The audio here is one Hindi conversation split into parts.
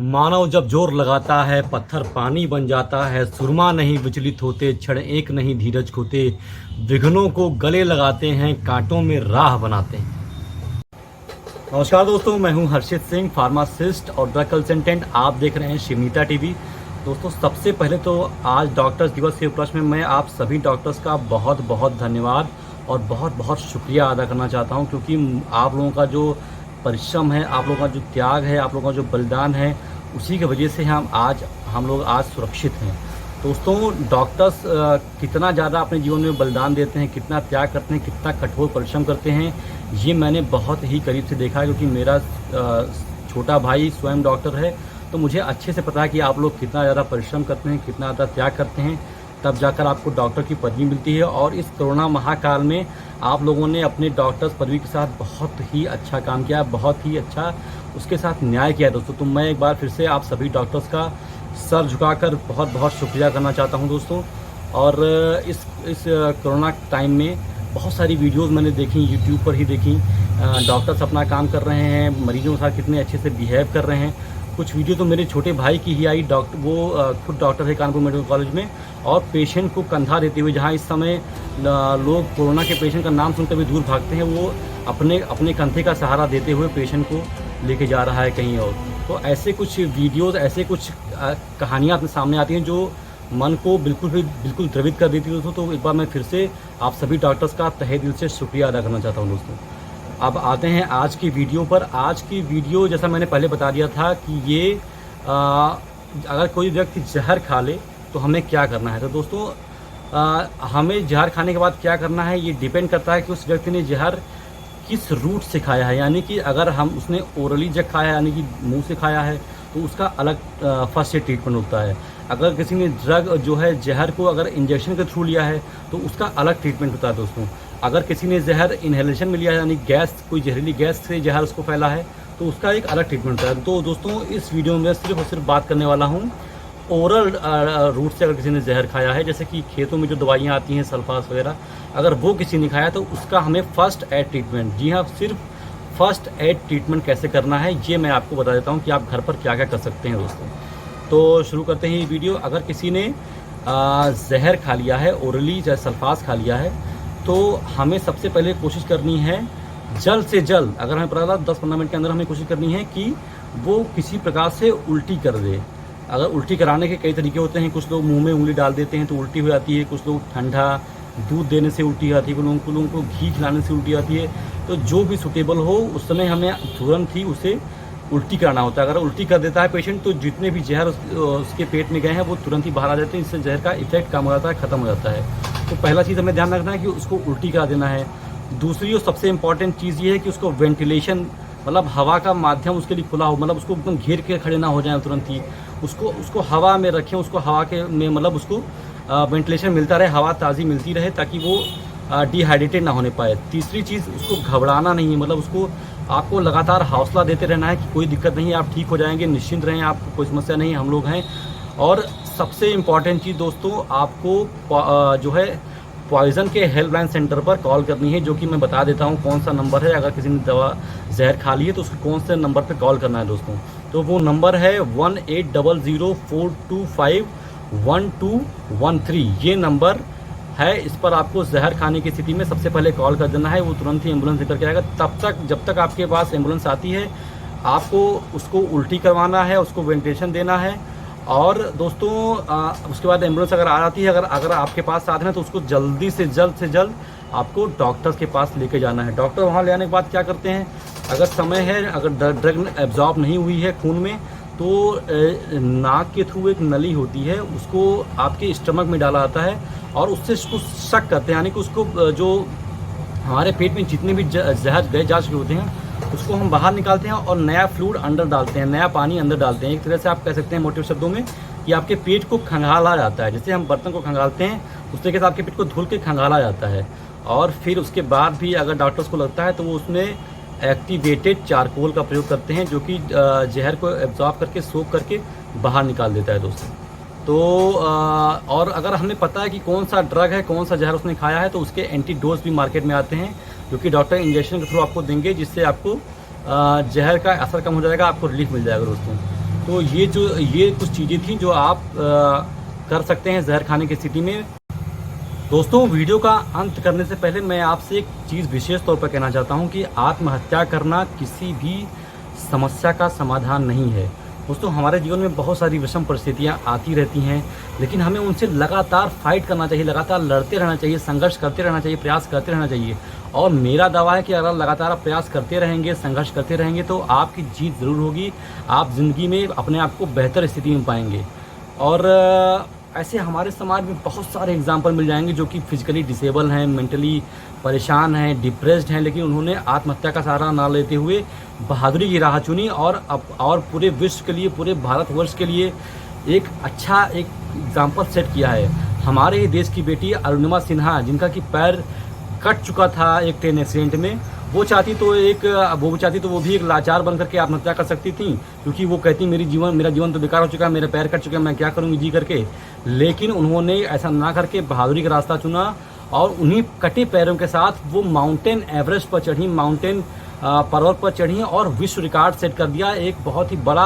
मानव जब जोर लगाता है पत्थर पानी बन जाता है। सुरमा नहीं विचलित होते, क्षण एक नहीं धीरज खोते, विघ्नों को गले लगाते हैं, कांटों में राह बनाते हैं। नमस्कार दोस्तों, मैं हूं हर्षित सिंह, फार्मासिस्ट और ड्रग कंसल्टेंट। आप देख रहे हैं शिवनीता टीवी। दोस्तों, सबसे पहले तो आज डॉक्टर्स दिवस के उपलक्ष्य में मैं आप सभी डॉक्टर्स का बहुत बहुत धन्यवाद और बहुत बहुत शुक्रिया अदा करना चाहता हूं, क्योंकि आप लोगों का जो परिश्रम है, आप लोगों का जो त्याग है, आप लोगों का जो बलिदान है, उसी की वजह से हम लोग आज सुरक्षित हैं। दोस्तों, डॉक्टर्स कितना ज़्यादा अपने जीवन में बलिदान देते हैं, कितना त्याग करते हैं, कितना कठोर परिश्रम करते हैं, ये मैंने बहुत ही करीब से देखा है। क्योंकि मेरा छोटा भाई स्वयं डॉक्टर है, तो मुझे अच्छे से पता है कि आप लोग कितना ज़्यादा परिश्रम करते हैं, कितना ज़्यादा त्याग करते हैं, तब जाकर आपको डॉक्टर की पदवी मिलती है। और इस कोरोना महाकाल में आप लोगों ने अपने डॉक्टर्स पदवी के साथ बहुत ही अच्छा काम किया, बहुत ही अच्छा उसके साथ न्याय किया है दोस्तों। तो मैं एक बार फिर से आप सभी डॉक्टर्स का सर झुकाकर बहुत बहुत शुक्रिया करना चाहता हूं दोस्तों। और इस कोरोना टाइम में बहुत सारी वीडियोस मैंने देखी, यूट्यूब पर ही देखी। डॉक्टर्स अपना काम कर रहे हैं, मरीजों के साथ कितने अच्छे से बिहेव कर रहे हैं। कुछ वीडियो तो मेरे छोटे भाई की ही आई। वो खुद डॉक्टर है कानपुर मेडिकल कॉलेज में, और पेशेंट को कंधा देते हुए, जहां इस समय लोग कोरोना के पेशेंट का नाम सुनकर भी दूर भागते हैं, वो अपने कंधे का सहारा देते हुए पेशेंट को लेके जा रहा है कहीं और। तो ऐसे कुछ वीडियोस, ऐसे कुछ कहानियाँ अपने सामने आती हैं जो मन को बिल्कुल द्रवित कर देती है दोस्तों। तो एक बार मैं फिर से आप सभी डॉक्टर्स का तहे दिल से शुक्रिया अदा करना चाहता हूँ दोस्तों। अब आते हैं आज की वीडियो पर। आज की वीडियो, जैसा मैंने पहले बता दिया था कि ये अगर कोई व्यक्ति जहर खा ले तो हमें क्या करना है। तो दोस्तों, हमें जहर खाने के बाद क्या करना है, ये डिपेंड करता है कि उस व्यक्ति ने जहर किस रूट से खाया है। यानी कि अगर उसने ओरली जग खाया है, यानी कि मुंह से खाया है, तो उसका अलग फर्स्ट एड ट्रीटमेंट होता है। अगर किसी ने ड्रग जो है जहर को अगर इंजेक्शन के थ्रू लिया है, तो उसका अलग ट्रीटमेंट होता है दोस्तों। अगर किसी ने जहर इन्हेलेशन में लिया है, यानी गैस, कोई जहरीली गैस से जहर उसको फैला है, तो उसका एक अलग ट्रीटमेंट होता है। तो दोस्तों, इस वीडियो में सिर्फ और सिर्फ बात करने वाला हूँ ओरल रूट से अगर किसी ने जहर खाया है, जैसे कि खेतों में जो दवाइयाँ आती हैं सल्फास वगैरह, अगर वो किसी ने खाया तो उसका हमें फर्स्ट एड ट्रीटमेंट, जी हाँ, सिर्फ फर्स्ट एड ट्रीटमेंट कैसे करना है ये मैं आपको बता देता हूँ कि आप घर पर क्या क्या कर सकते हैं दोस्तों। तो शुरू करते हैं ये वीडियो। अगर किसी ने जहर खा लिया है, ओरली चाहे सल्फास खा लिया है, तो हमें सबसे पहले कोशिश करनी है जल्द से जल्द, अगर हमें पता 10-15 मिनट के अंदर हमें कोशिश करनी है कि वो किसी प्रकार से उल्टी कर दे। अगर उल्टी कराने के कई तरीके होते हैं, कुछ लोग मुंह में उंगली डाल देते हैं तो उल्टी हो जाती है, कुछ लोग ठंडा दूध देने से उल्टी आती है, कुछ लोगों को घी खिलाने से उल्टी आती है। तो जो भी सूटेबल हो उस समय हमें तुरंत ही उसे उल्टी कराना होता है। अगर उल्टी कर देता है पेशेंट, तो जितने भी जहर उसके पेट में गए हैं वो तुरंत ही बाहर आ जाते हैं, इससे जहर का इफेक्ट कम हो जाता है, ख़त्म हो जाता है। तो पहला चीज़ हमें ध्यान रखना है कि उसको उल्टी करा देना है। दूसरी और सबसे इम्पॉर्टेंट चीज़ ये है कि उसको वेंटिलेशन, मतलब हवा का माध्यम उसके लिए खुला हो, मतलब उसको एकदम घेर के खड़े ना हो जाए तुरंत ही। उसको हवा में रखें, उसको हवा के में, मतलब उसको वेंटिलेशन मिलता रहे, हवा ताज़ी मिलती रहे, ताकि वो डिहाइड्रेटेड ना होने पाए। तीसरी चीज़, उसको घबराना नहीं है, मतलब उसको आपको लगातार हौसला देते रहना है कि कोई दिक्कत नहीं है, आप ठीक हो जाएंगे, निश्चिंत रहें, आपको कोई समस्या नहीं, हम लोग हैं। और सबसे इम्पॉर्टेंट चीज़ दोस्तों, आपको जो है पॉइज़न के हेल्पलाइन सेंटर पर कॉल करनी है, जो कि मैं बता देता हूँ कौन सा नंबर है। अगर किसी ने जहर खा ली है तो उसको कौन से नंबर पर कॉल करना है दोस्तों। तो वो नंबर है 1800-425-1213। ये नंबर है, इस पर आपको जहर खाने की स्थिति में सबसे पहले कॉल कर देना है। वो तुरंत ही एम्बुलेंस लेकर के आएगा। जब तक आपके पास एम्बुलेंस आती है, आपको उसको उल्टी करवाना है, उसको वेंटिलेशन देना है। और दोस्तों, उसके बाद एम्बुलेंस अगर आ जाती है, अगर आपके पास साधन है, तो उसको जल्दी से जल्द आपको डॉक्टर्स के पास लेके जाना है। डॉक्टर वहाँ ले आने के बाद क्या करते हैं, अगर समय है, अगर ड्रग एब्जॉर्ब नहीं हुई है खून में, तो नाक के थ्रू एक नली होती है, उसको आपके स्टमक में डाला जाता है, और उससे उसको शक करते हैं, यानी कि उसको जो हमारे पेट में जितने भी जहर गए जा चुके होते हैं, उसको हम बाहर निकालते हैं और नया फ्लूइड अंदर डालते हैं, नया पानी अंदर डालते हैं। एक तरह से आप कह सकते हैं मोटे शब्दों में कि आपके पेट को खंगाला जाता है। जैसे हम बर्तन को खंगालते हैं, उस तरीके से आपके पेट को धुल के खंगाला जाता है। और फिर उसके बाद भी अगर डॉक्टर्स को लगता है तो वो उसमें एक्टिवेटेड चारकोल का प्रयोग करते हैं, जो कि जहर को एब्जॉर्ब करके, सोख करके बाहर निकाल देता है दोस्तों। तो और अगर हमें पता है कि कौन सा ड्रग है, कौन सा जहर उसने खाया है, तो उसके एंटीडोज भी मार्केट में आते हैं, जो कि डॉक्टर इंजेक्शन के थ्रू आपको देंगे, जिससे आपको जहर का असर कम हो जाएगा, आपको रिलीफ मिल जाएगा दोस्तों। तो ये कुछ चीज़ें थी जो आप कर सकते हैं जहर खाने की स्थिति में। दोस्तों, वीडियो का अंत करने से पहले मैं आपसे एक चीज़ विशेष तौर पर कहना चाहता हूं कि आत्महत्या करना किसी भी समस्या का समाधान नहीं है। दोस्तों, हमारे जीवन में बहुत सारी विषम परिस्थितियां आती रहती हैं, लेकिन हमें उनसे लगातार फाइट करना चाहिए, लगातार लड़ते रहना चाहिए, संघर्ष करते रहना चाहिए, प्रयास करते रहना चाहिए। और मेरा दावा है कि अगर लगातार आप प्रयास करते रहेंगे, संघर्ष करते रहेंगे तो आपकी जीत ज़रूर होगी। आप ज़िंदगी में अपने आप को बेहतर स्थिति में पाएंगे। और ऐसे हमारे समाज में बहुत सारे एग्जाम्पल मिल जाएंगे जो कि फिजिकली डिसेबल हैं, मेंटली परेशान हैं, डिप्रेस्ड हैं, लेकिन उन्होंने आत्महत्या का सहारा ना लेते हुए बहादुरी की राह चुनी और पूरे विश्व के लिए, पूरे भारतवर्ष के लिए एक अच्छा एग्जाम्पल सेट किया है। हमारे ही देश की बेटी अरुणिमा सिन्हा, जिनका कि पैर कट चुका था एक ट्रेन एक्सीडेंट में, वो चाहती तो वो भी एक लाचार बन करके आत्महत्या कर सकती थी, क्योंकि वो कहती मेरा जीवन तो बेकार हो चुका है, मेरे पैर कट चुके हैं, मैं क्या करूँगी जी करके। लेकिन उन्होंने ऐसा ना करके बहादुरी का रास्ता चुना और उन्हीं कटे पैरों के साथ वो माउंटेन एवरेस्ट पर चढ़ी, माउंटेन पर्वत पर चढ़ी और विश्व रिकॉर्ड सेट कर दिया। एक बहुत ही बड़ा,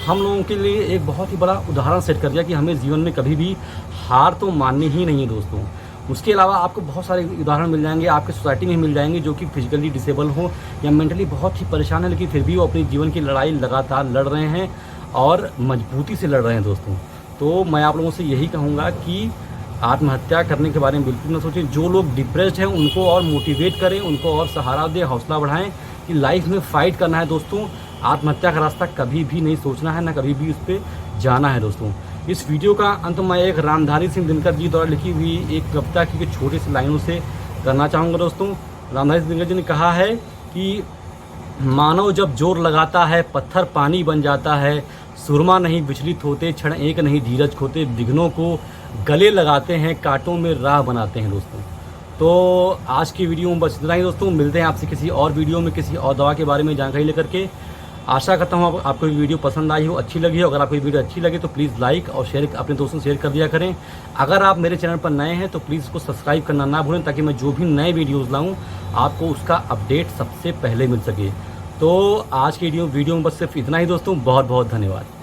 हम लोगों के लिए एक बहुत ही बड़ा उदाहरण सेट कर दिया कि हमें जीवन में कभी भी हार तो माननी ही नहीं है दोस्तों। उसके अलावा आपको बहुत सारे उदाहरण मिल जाएंगे, आपके सोसाइटी में मिल जाएंगे, जो कि फिजिकली डिसेबल हो या मेंटली बहुत ही परेशान है, लेकिन फिर भी वो अपनी जीवन की लड़ाई लगातार लड़ रहे हैं और मजबूती से लड़ रहे हैं दोस्तों। तो मैं आप लोगों से यही कहूँगा कि आत्महत्या करने के बारे में बिल्कुल ना सोचें। जो लोग डिप्रेस्ड हैं उनको और मोटिवेट करें, उनको और सहारा दें, हौसला बढ़ाएं कि लाइफ में फ़ाइट करना है दोस्तों। आत्महत्या का रास्ता कभी भी नहीं सोचना है, ना कभी भी उस पर जाना है दोस्तों। इस वीडियो का अंत मैं एक रामधारी सिंह दिनकर जी द्वारा लिखी हुई एक कविता की छोटी सी लाइनों से करना चाहूँगा दोस्तों। रामधारी सिंह दिनकर जी ने कहा है कि मानव जब जोर लगाता है पत्थर पानी बन जाता है, सुरमा नहीं विचलित होते, क्षण एक नहीं धीरज खोते, विघ्नों को गले लगाते हैं, कांटों में राह बनाते हैं दोस्तों। तो आज की वीडियो में बस इतना ही दोस्तों। मिलते हैं आपसे किसी और वीडियो में किसी और दवा के बारे में जानकारी लेकर के। आशा करता हूँ आपको ये वीडियो पसंद आई हो, अच्छी लगी हो। अगर आपको ये वीडियो अच्छी लगे तो प्लीज़ लाइक और शेयर, अपने दोस्तों से शेयर कर दिया करें। अगर आप मेरे चैनल पर नए हैं तो प्लीज़ इसको सब्सक्राइब करना ना भूलें, ताकि मैं जो भी नए वीडियोज़ लाऊँ आपको उसका अपडेट सबसे पहले मिल सके। तो आज की वीडियो में बस सिर्फ इतना ही दोस्तों। बहुत बहुत धन्यवाद।